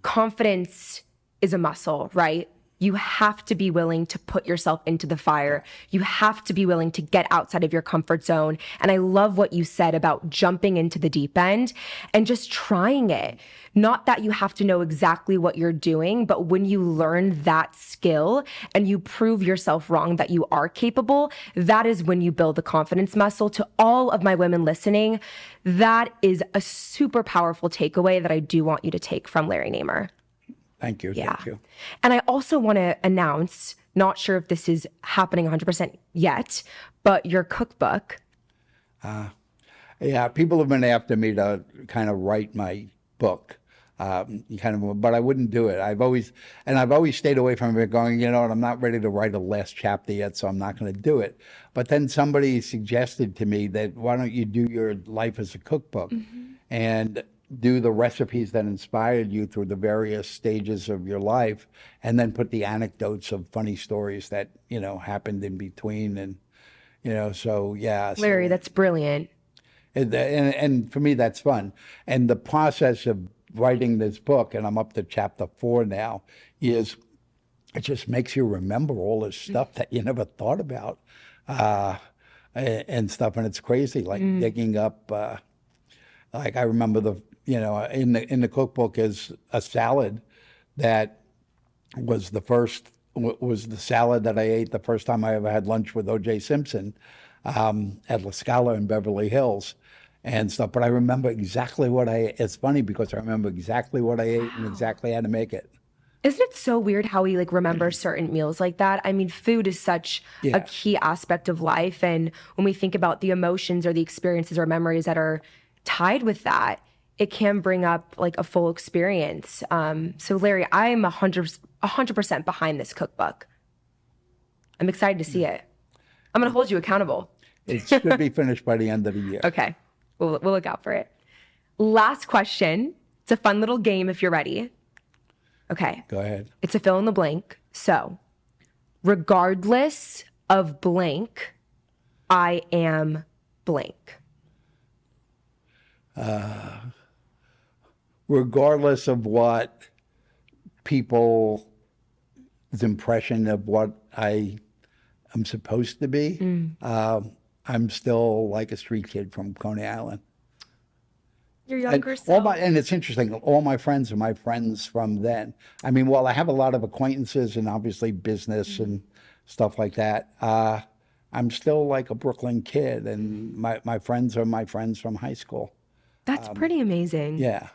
confidence is a muscle, right? You have to be willing to put yourself into the fire. You have to be willing to get outside of your comfort zone. And I love what you said about jumping into the deep end and just trying it. Not that you have to know exactly what you're doing, but when you learn that skill and you prove yourself wrong that you are capable, that is when you build the confidence muscle. To all of my women listening, that is a super powerful takeaway that I do want you to take from Larry Namer. Thank you. Yeah. Thank you. And I also want to announce, not sure if this is happening 100% yet, but your cookbook. Yeah, people have been after me to kind of write my book, but I wouldn't do it. I've always stayed away from it, going, you know what, I'm not ready to write a last chapter yet, so I'm not going to do it. But then somebody suggested to me that why don't you do your life as a cookbook and do the recipes that inspired you through the various stages of your life, and then put the anecdotes of funny stories that, you know, happened in between. And, you know, so yeah. Larry, that's brilliant. And for me, that's fun. And the process of writing this book, and I'm up to chapter 4 now, is it just makes you remember all this stuff that you never thought about, and stuff. And it's crazy, like digging up, like I remember in the cookbook is a salad that was was the salad that I ate the first time I ever had lunch with O.J. Simpson at La Scala in Beverly Hills and stuff. But I remember exactly what I ate. It's funny because I remember exactly what I ate and exactly how to make it. Isn't it so weird how we like remember certain meals like that? I mean, food is such a key aspect of life. And when we think about the emotions or the experiences or memories that are tied with that, it can bring up like a full experience. So Larry, I'm 100% behind this cookbook. I'm excited to see it. I'm going to hold you accountable. It should be finished by the end of the year. Okay. We'll look out for it. Last question. It's a fun little game if you're ready. Okay. Go ahead. It's a fill in the blank. So, regardless of blank, I am blank. Regardless of what people's impression of what I am supposed to be, I'm still like a street kid from Coney Island. Your younger self. And it's interesting, all my friends are my friends from then. I mean, while I have a lot of acquaintances and obviously business and stuff like that, I'm still like a Brooklyn kid, and my friends are my friends from high school. That's pretty amazing. Yeah.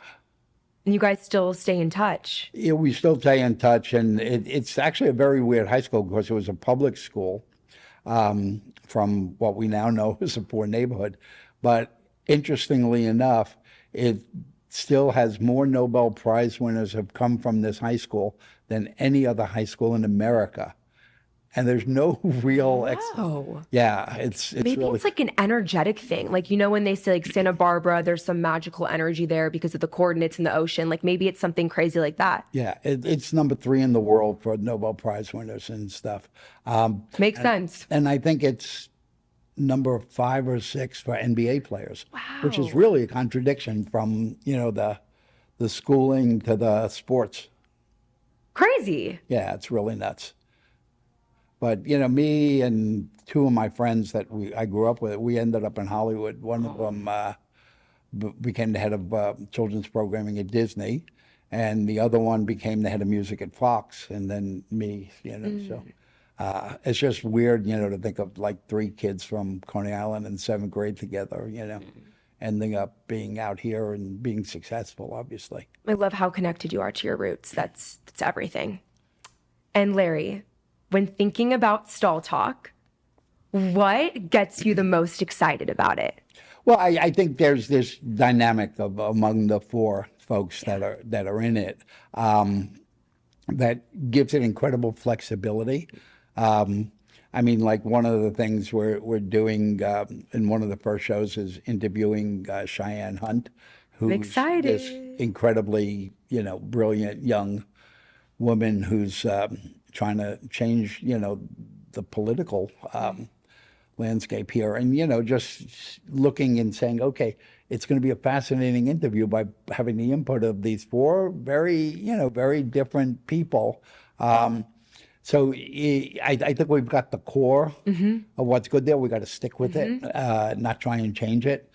And you guys still stay in touch. Yeah, we still stay in touch, and it's actually a very weird high school because it was a public school from what we now know is a poor neighborhood. But interestingly enough, it still has more Nobel Prize winners have come from this high school than any other high school in America. And there's no real yeah, it's maybe really, it's like an energetic thing. Like, you know, when they say like Santa Barbara, there's some magical energy there because of the coordinates in the ocean. Like maybe it's something crazy like that. yeah, it's number 3 in the world for Nobel Prize winners and stuff. Makes sense. And I think it's number 5 or 6 for NBA players, which is really a contradiction from, you know, the schooling to the sports. Crazy. Yeah, it's really nuts. But, you know, me and 2 of my friends that I grew up with, we ended up in Hollywood. One of them became the head of children's programming at Disney, and the other one became the head of music at Fox, and then me, you know, so it's just weird, you know, to think of like 3 kids from Coney Island in 7th grade together, you know, ending up being out here and being successful, obviously. I love how connected you are to your roots. That's everything. And Larry, when thinking about Stall Talk, what gets you the most excited about it? Well, I think there's this dynamic among the 4 folks that are in it that gives it incredible flexibility. I mean, like one of the things we're doing in one of the first shows is interviewing Cheyenne Hunt, who's this incredibly, you know, brilliant young woman who's trying to change, you know, the political landscape here. And, just looking and saying, okay, it's going to be a fascinating interview by having the input of these four very different people. So I think we've got the core of what's good there. We got to stick with it, not try and change it.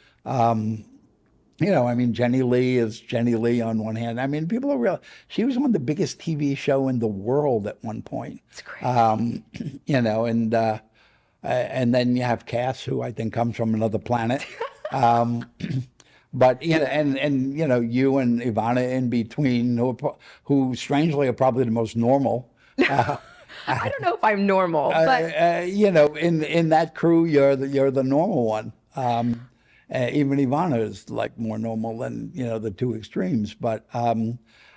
Jenny Lee is Jenny Lee on one hand. I mean, people are real. She was on the biggest TV show in the world at one point. It's crazy. And then you have Cass, who I think comes from another planet. But you and you and Ivana in between, who strangely are probably the most normal. I don't know if I'm normal, but in that crew, you're the normal one. Even Ivana is like more normal than the two extremes. But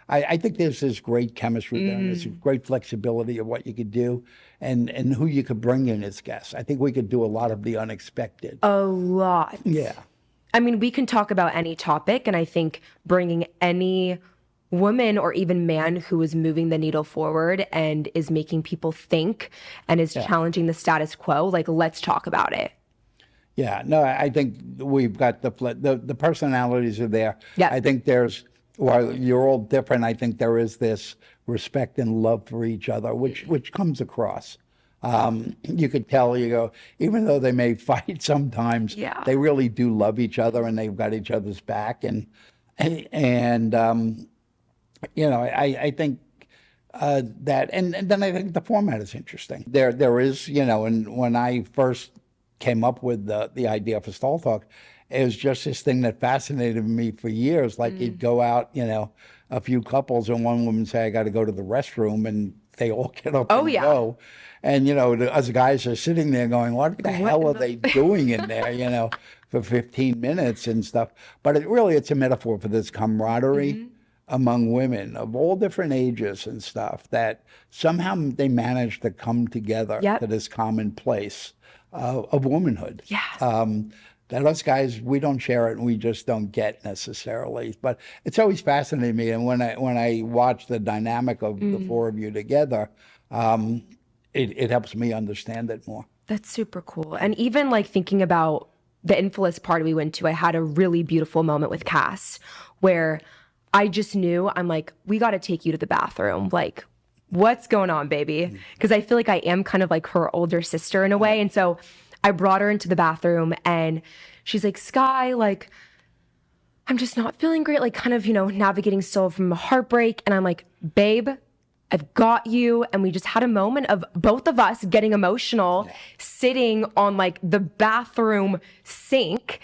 I think there's this great chemistry there, and there's great flexibility of what you could do, and who you could bring in as guests. I think we could do a lot of the unexpected. A lot. Yeah. I mean, we can talk about any topic, and I think bringing any woman or even man who is moving the needle forward and is making people think and is challenging the status quo, like, let's talk about it. Yeah, no, I think we've got the personalities are there. Yeah. I think while you're all different, I think there is this respect and love for each other, which comes across. You could tell, even though they may fight sometimes, they really do love each other and they've got each other's back. I think that, and then I think the format is interesting. There is, and when I first came up with the idea for Stall Talk, it was just this thing that fascinated me for years. Like you'd go out, a few couples, and one woman say, "I got to go to the restroom," and they all get up and go. And us guys are sitting there going, "What the hell are they doing in there?" For 15 minutes and stuff. But it's a metaphor for this camaraderie among women of all different ages and stuff, that somehow they manage to come together to this common place of womanhood. That us guys, we don't share it and we just don't get necessarily. But it's always fascinated me. And when I watch the dynamic of the four of you together, it helps me understand it more. That's super cool. And even like thinking about the Infamous party we went to, I had a really beautiful moment with Cass where I just knew, I'm like, we got to take you to the bathroom. Like, what's going on, baby? Because I feel like I am kind of like her older sister in a way. And so I brought her into the bathroom and she's like, Sky, like, I'm just not feeling great. Like kind of, navigating still from a heartbreak. And I'm like, babe, I've got you. And we just had a moment of both of us getting emotional, sitting on like the bathroom sink.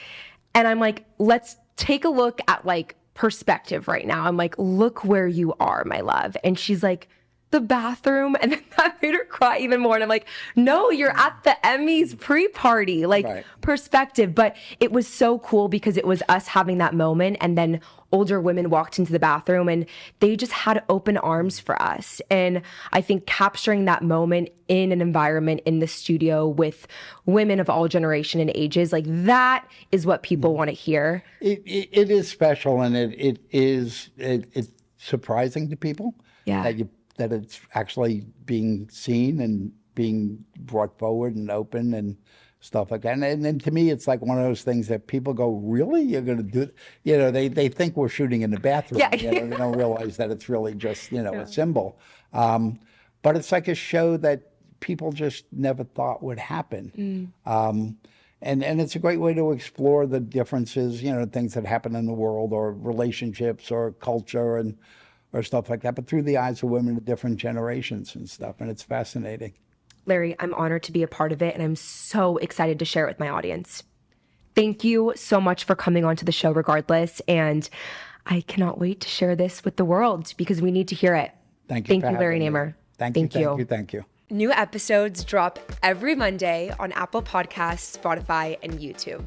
And I'm like, let's take a look at like perspective right now. I'm like, look where you are, my love. And she's like, the bathroom. And then that made her cry even more. And I'm like, no, you're at the Emmys pre-party, like perspective. But it was so cool because it was us having that moment. And then older women walked into the bathroom and they just had open arms for us. And I think capturing that moment in an environment in the studio with women of all generation and ages, like that is what people want to hear. It is special, and it's surprising to people that it's actually being seen and being brought forward and open and stuff like that. And then to me, it's like one of those things that people go, really? You're going to do it? They think we're shooting in the bathroom. They don't realize that it's really just, a symbol. But it's like a show that people just never thought would happen. And it's a great way to explore the differences, things that happen in the world or relationships or culture or stuff like that, but through the eyes of women of different generations and stuff. And it's fascinating. Larry, I'm honored to be a part of it, and I'm so excited to share it with my audience. Thank you so much for coming onto the show regardless, and I cannot wait to share this with the world because we need to hear it. Thank you, Larry Namer. Thank you. New episodes drop every Monday on Apple Podcasts, Spotify, and YouTube.